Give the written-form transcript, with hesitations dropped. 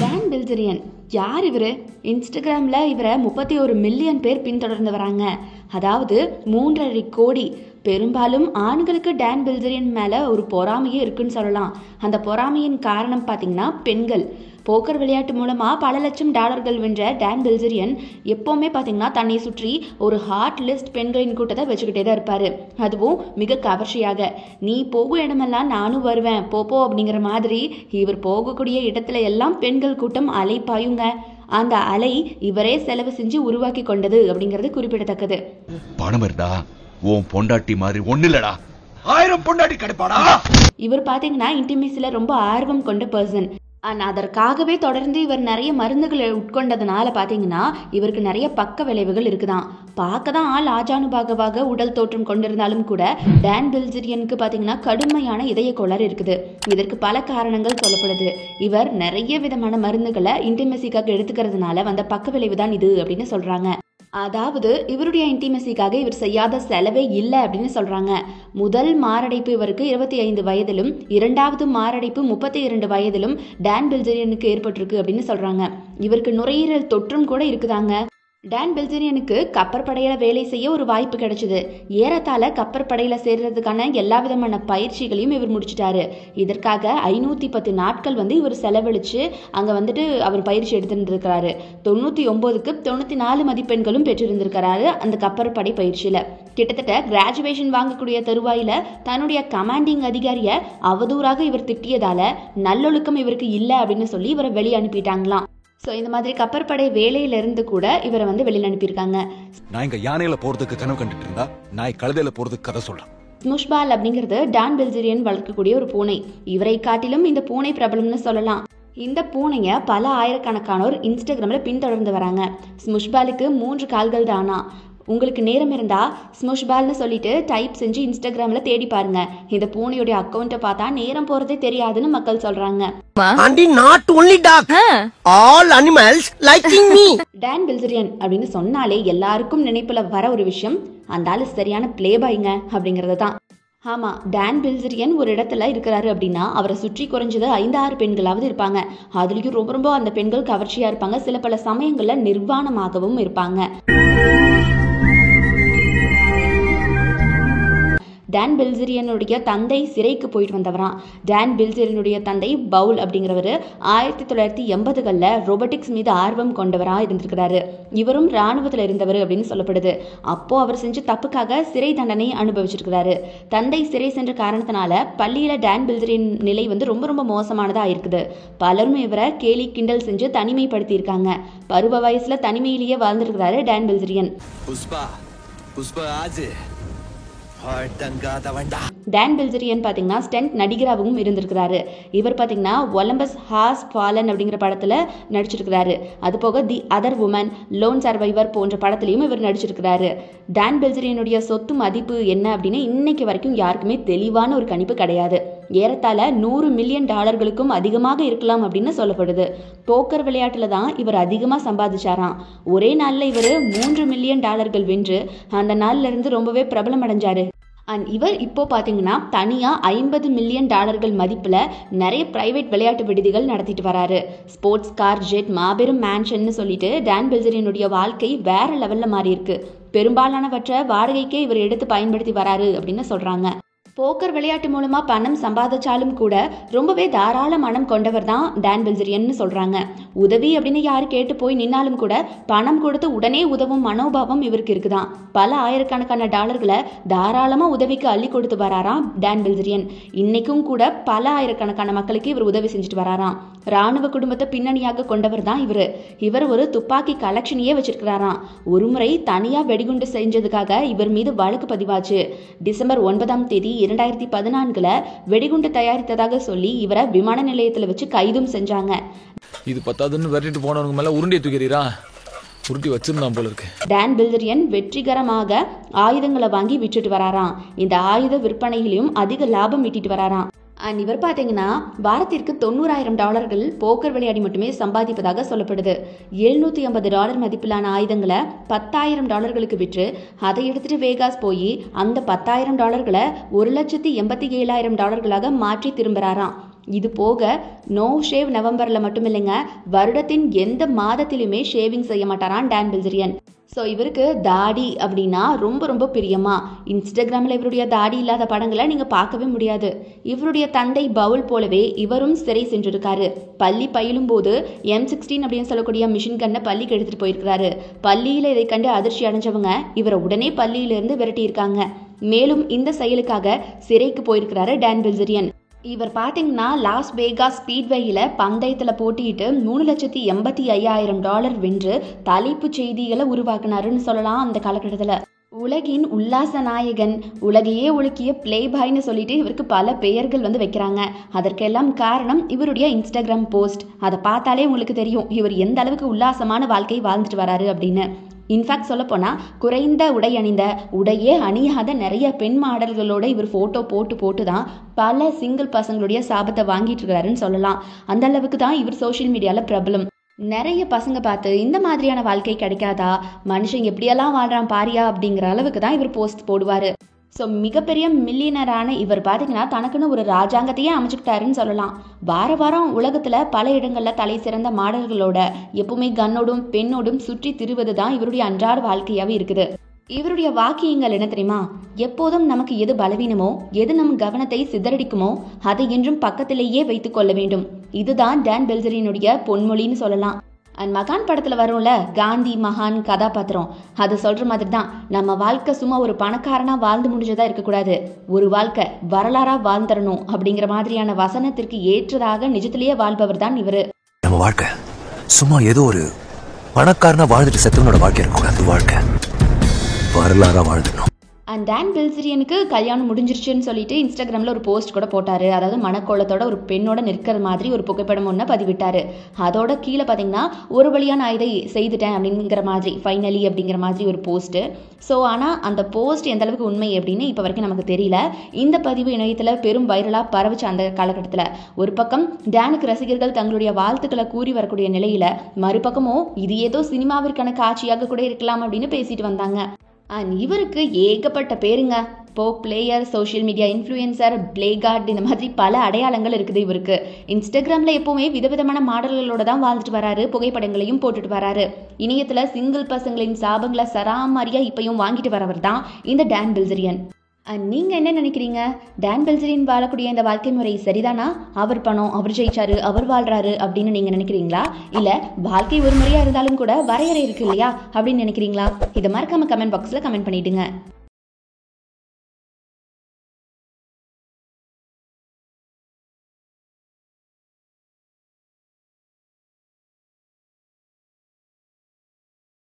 Don பில்ஜெரியன் யார் இவர்? இன்ஸ்டாகிராமில் இவரை 31 மில்லியன் பேர் பின்தொடர்ந்து வராங்க. அதாவது 3.5 கோடி. பெரும்பாலும் ஆண்களுக்கு டான் பில்ஜெரியன் மேலே ஒரு பொறாமையே இருக்குன்னு சொல்லலாம். அந்த பொறாமையின் காரணம் பார்த்தீங்கன்னா பெண்கள். போக்கர் விளையாட்டு மூலமாக பல லட்சம் டாலர்கள் வென்ற டான் பில்ஜெரியன் எப்போவுமே பார்த்தீங்கன்னா தன்னை சுற்றி ஒரு ஹாட் லிஸ்ட் பெண்களின் கூட்டத்தை வச்சுக்கிட்டே தான் இருப்பார். அதுவும் மிக கவர்ச்சியாக. நீ போகும் இடமெல்லாம் நானும் வருவேன் போப்போ அப்படிங்கிற மாதிரி இவர் போகக்கூடிய இடத்துல எல்லாம் பெண்கள் கூட்டம் அலைப்பாயுங்க. அந்த அலை இவரே செலவு செஞ்சு உருவாக்கி கொண்டது அப்படிங்கிறது குறிப்பிடத்தக்கது. பணம் இருந்தா உன் பொண்டாட்டி மாதிரி ஒண்ணு இல்லடா, 1000 பொண்டாட்டி கிடைப்பாடா. இவர் பாத்தீங்கன்னா இன்டிமேசில ரொம்ப ஆர்வம் கொண்ட பர்சன். அதற்காகவே தொடர்ந்து இவர் நிறைய மருந்துகளை உட்கொண்டதுனால பார்த்தீங்கன்னா இவருக்கு நிறைய பக்க விளைவுகள் இருக்குதான். பார்க்க தான் ஆள் ஆஜானுபாகவாக உடல் தோற்றம் கொண்டிருந்தாலும் கூட டான் பில்ஜெரியனுக்கு பார்த்தீங்கன்னா கடுமையான இதய கோளாறு இருக்குது. இதற்கு பல காரணங்கள் சொல்லப்படுது. இவர் நிறைய விதமான மருந்துகளை இன்டிமெசிக்காக எடுத்துக்கிறதுனால வந்த பக்க விளைவு தான் இது அப்படின்னு சொல்றாங்க. அதாவது இவருடைய இன்டிமெசிக்காக இவர் செய்யாத செலவே இல்லை அப்படின்னு சொல்றாங்க. முதல் மாரடைப்பு இவருக்கு 25 வயதிலும், இரண்டாவது மாரடைப்பு 32 வயதிலும் டான் பில்ஜெரியனுக்கு ஏற்பட்டிருக்கு அப்படின்னு சொல்றாங்க. இவருக்கு நுரையீரல் தொற்றும் கூட இருக்குதாங்க. டான் பில்ஜெரியனுக்கு கப்பற்படையில வேலை செய்ய ஒரு வாய்ப்பு கிடைச்சது. ஏறத்தாழ கப்பற்படையில சேர்றதுக்கான எல்லா விதமான பயிற்சிகளையும் இவர் முடிச்சிட்டாரு. இதற்காக 510 நாட்கள் இவர் செலவழிச்சு அங்க அவர் பயிற்சி எடுத்துருக்கிறாரு. 99க்கு 94 மதிப்பெண்களும் பெற்றிருந்திருக்கிறாரு அந்த கப்பற்படை பயிற்சியில. கிட்டத்தட்ட கிராஜுவேஷன் வாங்கக்கூடிய தருவாயில தன்னுடைய கமாண்டிங் அதிகாரிய அவதூறாக இவர் திட்டியதால நல்லொழுக்கம் இவருக்கு இல்லை அப்படின்னு சொல்லி இவரை வெளியே அனுப்பிட்டாங்களாம். ஸோ இந்த மாதிரி கப்பற்படை வேலையிலிருந்து கூட இவரை வெளியில் அனுப்பியிருக்காங்க. நான் இங்க யானையில போறதுக்கு கனவு கண்டுட்டு இருந்தா நான் கழுதையில போறதுக்கு கதை சொல்றேன். ஸ்முஷ்பால் அப்படிங்கிறது டான் பில்ஜெரியன் வளர்க்கக்கூடிய ஒரு பூனை. இவரை காட்டிலும் இந்த பூனை பிரபலம்னு சொல்லலாம். இந்த பூனையை பல ஆயிரக்கணக்கானோர் இன்ஸ்டாகிராமில் பின்தொடர்ந்து வராங்க. ஸ்முஷ்பாலுக்கு 3 கால்கள் தானா. உங்களுக்கு நேரம் இருந்தா ஸ்முஷ்பால்னு சொல்லிட்டு டைப் செஞ்சு இன்ஸ்டாகிராமில் தேடி பாருங்க. இந்த பூனையுடைய அக்கௌண்ட்டை பார்த்தா நேரம் போறதே தெரியாதுன்னு மக்கள் சொல்றாங்க. டான் பில்ஜெரியன் அப்படின்னு சொன்னாலே எல்லாருக்கும் நினைப்புல வர ஒரு விஷயம், அந்த ஆளு சரியான பிளே பாய்ங்க அப்படிங்கறது தான். ஆமா, டான் பில்ஜெரியன் ஒரு இடத்துல இருக்கிறாரு அப்படின்னா அவரை சுற்றி குறைஞ்சது 5-6 பெண்களாவது இருப்பாங்க. அதுலயும் ரொம்ப ரொம்ப அந்த பெண்கள் கவர்ச்சியா இருப்பாங்க. சில பல சமயங்கள்ல நிர்வாணமாகவும் இருப்பாங்க. டான் பில்ஜெரியனுடைய தந்தை சிறைக்கு போயிட்டு வந்தவரான். டான் பில்ஜெரியனுடைய தந்தை பவுல் அப்படிங்கிறவர் 1980களில் ரோபோட்டிக்ஸ் மீது ஆர்வம் கொண்டவராக இருந்திருக்கிறாரு. இவரும் இராணுவத்தில் இருந்தவர் அப்படின்னு சொல்லப்படுது. அப்போ அவர் செஞ்ச தப்புக்காக சிறை தண்டனை அனுபவிச்சிருக்கிறாரு. தந்தை சிறை சென்ற காரணத்தினால பள்ளியில டான் பில்ஜெரியன் நிலை ரொம்ப ரொம்ப மோசமானதா இருக்குது. பலரும் இவரை கேலி கிண்டல் செஞ்சு தனிமைப்படுத்தி இருக்காங்க. பருவ வயசுல தனிமையிலேயே வாழ்ந்திருக்கிறாரு டான் பில்ஜெரியன். டான் பில்ஜெரியன் பாத்தீங்கன்னா ஸ்டண்ட் நடிகராகவும் இருந்திருக்கிறாரு. இவர் பாத்தீங்கன்னா ஒலிம்பஸ் ஹாஸ் ஃபாலன் அப்படிங்கிற படத்துல நடிச்சிருக்கிறாரு. அது போக the other woman, lone survivor போன்ற படத்திலையும் இவர் நடிச்சிருக்கிறாரு. டான் பில்ஜெரியனுடைய சொத்து மதிப்பு என்ன அப்படின்னு இன்னைக்கு வரைக்கும் யாருக்குமே தெளிவான ஒரு கணிப்பு கிடையாது. ஏறத்தாழ 100 மில்லியன் டாலர்களுக்கும் அதிகமாக இருக்கலாம் அப்படின்னு சொல்லப்படுது. போக்கர் விளையாட்டுல தான் இவர் அதிகமா சம்பாதிச்சாராம். ஒரே நாள்ல இவர் 3 மில்லியன் டாலர்கள் வென்று அந்த நாள்ல இருந்து ரொம்பவே பிரபலம் அடைஞ்சாரு. அண்ட் இவர் இப்போ பார்த்தீங்கன்னா தனியாக 50 மில்லியன் டாலர்கள் மதிப்பில் நிறைய பிரைவேட் விளையாட்டு விடுதிகள் நடத்திட்டு வராரு. ஸ்போர்ட்ஸ் கார், ஜெட், மாபெரும் மேன்ஷன்னு சொல்லிட்டு டான் பில்ஜெரியனுடைய வாழ்க்கை வேற லெவலில் மாறி இருக்கு. பெரும்பாலானவற்றை வாடகைக்கே இவர் எடுத்து பயன்படுத்தி வராரு அப்படின்னு சொல்றாங்க. போக்கர் விளையாட்டு மூலமா பணம் சம்பாதிச்சாலும் கூட ரொம்பவே தாராள மனம் கொண்டவர் தான் டான் பில்ஜெரியன் சொல்றாங்க. உதவி அப்படின்னு யாரு கேட்டு போய் நின்னாலும் கூட பணம் கொடுத்து உடனே உதவும் மனோபாவம் இவருக்கு இருக்குதான். பல ஆயிரக்கணக்கான டாலர்களை தாராளமா உதவிக்கு அள்ளி கொடுத்து வராராம் டான் பில்ஜெரியன். இன்னைக்கும் கூட பல ஆயிரக்கணக்கான மக்களுக்கு இவர் உதவி செஞ்சுட்டு வராராம். ராணுவ குடும்பத்தை பின்னணியாக கொண்டவர் தான் இவர் ஒரு துப்பாக்கி கலெக்ஷனையே வச்சிருக்கிறாராம். ஒருமுறை தனியா வெடிகுண்டு செஞ்சதுக்காக இவர் மீது வழக்கு பதிவாச்சு. டிசம்பர் 9ஆம் தேதி 2014 வெடிகுண்டு தயாரித்ததாக சொல்லி இவரை விமான நிலையத்தில் வச்சு கைதும் செஞ்சாங்க. இது பத்தாதுன்னு விரட்டிட்டு போனவங்க மேல உருண்டி தூக்கிறீரா, உருட்டி வச்சிருந்தான் போல இருக்கு. டான் பில்ஜெரியன் வெற்றிகரமாக ஆயுதங்களை வாங்கி விற்றுட்டு வராராம். இந்த ஆயுத விற்பனையிலும் அதிக லாபம் ஈட்டிட்டு வராராம். அண்ட் இவர் பார்த்தீங்கன்னா வாரத்திற்கு $90,000 போக்கர் விளையாடி மட்டுமே சம்பாதிப்பதாக சொல்லப்படுது. $750 மதிப்பிலான ஆயுதங்களை $10,000 விற்று அதை எடுத்துட்டு வேகாஸ் போய் அந்த $10,000 $1,87,000 மாற்றி திரும்புறாராம். இது போக நோ ஷேவ் நவம்பரில் மட்டும் இல்லைங்க, வருடத்தின் எந்த மாதத்திலுமே ஷேவிங் செய்ய மாட்டாரான் டான் பில்சரியன். ஸோ இவருக்கு தாடி அப்படின்னா ரொம்ப ரொம்ப பிரியமா. இன்ஸ்டாகிராமில் இவருடைய தாடி இல்லாத படங்களை நீங்கள் பார்க்கவே முடியாது. இவருடைய தந்தை பவுல் போலவே இவரும் சிறை சென்றிருக்காரு. பள்ளி பயிலும் போது M16 அப்படின்னு சொல்லக்கூடிய மிஷின் கண்ணை பள்ளிக்கு எடுத்துகிட்டு போயிருக்கிறாரு. பள்ளியில் இதை கண்டு அதிர்ச்சி அடைஞ்சவங்க இவரை உடனே பள்ளியிலிருந்து விரட்டியிருக்காங்க. மேலும் இந்த செயலுக்காக சிறைக்கு போயிருக்கிறாரு டான் பில்சரியன். இவர் பார்த்தீங்கன்னா லாஸ் வேகாஸ் ஸ்பீட்வேயில் பந்தயத்தில் போட்டியிட்டு $3,85,000 வென்று தலைப்பு செய்திகளை உருவாக்குனாருன்னு சொல்லலாம். அந்த காலகட்டத்தில் உலகின் உல்லாச நாயகன், உலகையே உலுக்கிய பிளே பாய்னு சொல்லிட்டு இவருக்கு பல பெயர்கள் வைக்கிறாங்க. அதற்கெல்லாம் காரணம் இவருடைய இன்ஸ்டாகிராம் போஸ்ட். அதை பார்த்தாலே உங்களுக்கு தெரியும் இவர் எந்த அளவுக்கு உல்லாசமான வாழ்க்கை வாழ்ந்துட்டு வராரு அப்படின்னு. இன்ஃபேக்ட் சொல்லப்போனால் குறைந்த உடை அணிந்த, உடையே அணியாத நிறைய பெண் மாடல்களோட இவர் ஃபோட்டோ போட்டு தான் பல சிங்கிள் பசங்களுடைய சாபத்தை வாங்கிட்டு இருக்காருன்னு சொல்லலாம். அந்த அளவுக்கு தான் இவர் சோஷியல் மீடியாவில் பிரபலம். நிறைய பசங்க பார்த்து இந்த மாதிரியான வாழ்க்கை கிடைக்காதா, மனுஷன் எப்படியெல்லாம் வாழ்றான் பாரியா அப்படிங்கிற அளவுக்கு தான் இவர் போஸ்ட் போடுவார். ஸோ மிகப்பெரிய மில்லியனரான இவர் பார்த்தீங்கன்னா தனக்குன்னு ஒரு ராஜாங்கத்தையே அமைச்சுக்கிட்டாருன்னு சொல்லலாம். வாரம் உலகத்தில் பல இடங்களில் தலை சிறந்த மாடல்களோட எப்பவுமே கன்னோடும் பெண்ணோடும் சுற்றி திரிவது தான் இவருடைய அன்றாட வாழ்க்கையாகவே இருக்குது. இவருடைய வாக்கியங்கள் என்ன தெரியுமா? எப்போதும் நமக்கு எது பலவீனமோ, எது நம் கவனத்தை சிதறடிக்குமோ அதை என்றும் பக்கத்திலேயே வைத்து கொள்ள வேண்டும். இதுதான் டான் பில்சரியனுடைய பொன்மொழின்னு சொல்லலாம். அண்ட் மகான் படத்தில் வரும்ல காந்தி மகான் கதாபாத்திரம், அது சொல்கிற மாதிரி தான் நம்ம வாழ்க்கை சும்மா ஒரு பணக்காரனாக வாழ்ந்து முடிஞ்சதாக இருக்கக்கூடாது, ஒரு வாழ்க்கை வரலாறாக வாழ்ந்துடணும் அப்படிங்கிற மாதிரியான வசனத்திற்கு ஏற்றதாக நிஜத்திலேயே வாழ்பவர் தான் இவர். நம்ம வாழ்க்கை சும்மா ஏதோ ஒரு பணக்காரனா வாழ்ந்துட்டு செத்தவனோட வாழ்க்கை இருக்கக்கூடாது, வாழ்க்கை வரலாறாக வாழ்ந்துடணும். அண்ட் டான் பில்சரியனுக்கு கல்யாணம் முடிஞ்சிருச்சுன்னு சொல்லிட்டு இன்ஸ்டாகிராமில் ஒரு போஸ்ட் கூட போட்டார். அதாவது மனக்கோலத்தோட ஒரு பெண்ணோட நிற்கிற மாதிரி ஒரு புகைப்படம் ஒன்று பதிவிட்டார். அதோட கீழே பார்த்தீங்கன்னா ஒரு வழியாக நான் இதை செய்துட்டேன் அப்படிங்கிற மாதிரி ஃபைனலி அப்படிங்கிற மாதிரி ஒரு போஸ்ட்டு. ஸோ ஆனால் அந்த போஸ்ட் எந்த அளவுக்கு உண்மை அப்படின்னு இப்போ வரைக்கும் நமக்கு தெரியல. இந்த பதிவு இணையத்தில் பெரும் வைரலாக பரவுச்சு அந்த காலகட்டத்தில். ஒரு பக்கம் டானுக்கு ரசிகர்கள் தங்களுடைய வாழ்த்துக்களை கூறி வரக்கூடிய நிலையில், மறுபக்கமோ இது ஏதோ சினிமாவிற்கான காட்சியாக கூட இருக்கலாம் அப்படின்னு பேசிட்டு வந்தாங்க. அண்ட் இவருக்கு ஏகப்பட்ட பேருங்க. பிளேயர், சோஷியல் மீடியா இன்ஃப்ளூயன்சர், பிளேகார்ட், இந்த மாதிரி பல அடையாளங்கள் இருக்குது இவருக்கு. இன்ஸ்டாகிராமில் எப்போவுமே விதவிதமான மாடல்களோட தான் வாழ்ந்துட்டு வராரு, புகைப்படங்களையும் போட்டுட்டு வராரு. இணையத்தில் சிங்கிள் பசங்களின் சாபங்களை சராமாரியாக இப்பயும் வாங்கிட்டு வரவர் தான் இந்த டான் பில்சரியன். அண்ட் நீங்கள் என்ன நினைக்கிறீங்க? டான் பில்சரியன் வாழக்கூடிய இந்த வாழ்க்கை முறை சரிதானா? அவர் பணம், அவர் ஜெயிச்சாரு, அவர் வாழ்றாரு அப்படின்னு நீங்கள் நினைக்கிறீங்களா? இல்லை வாழ்க்கை ஒரு முறையாக இருந்தாலும் கூட வரையறை இருக்கு இல்லையா அப்படின்னு நினைக்கிறீங்களா? இதை மறக்காம கமெண்ட் பாக்ஸில் கமெண்ட் பண்ணிவிடுங்க.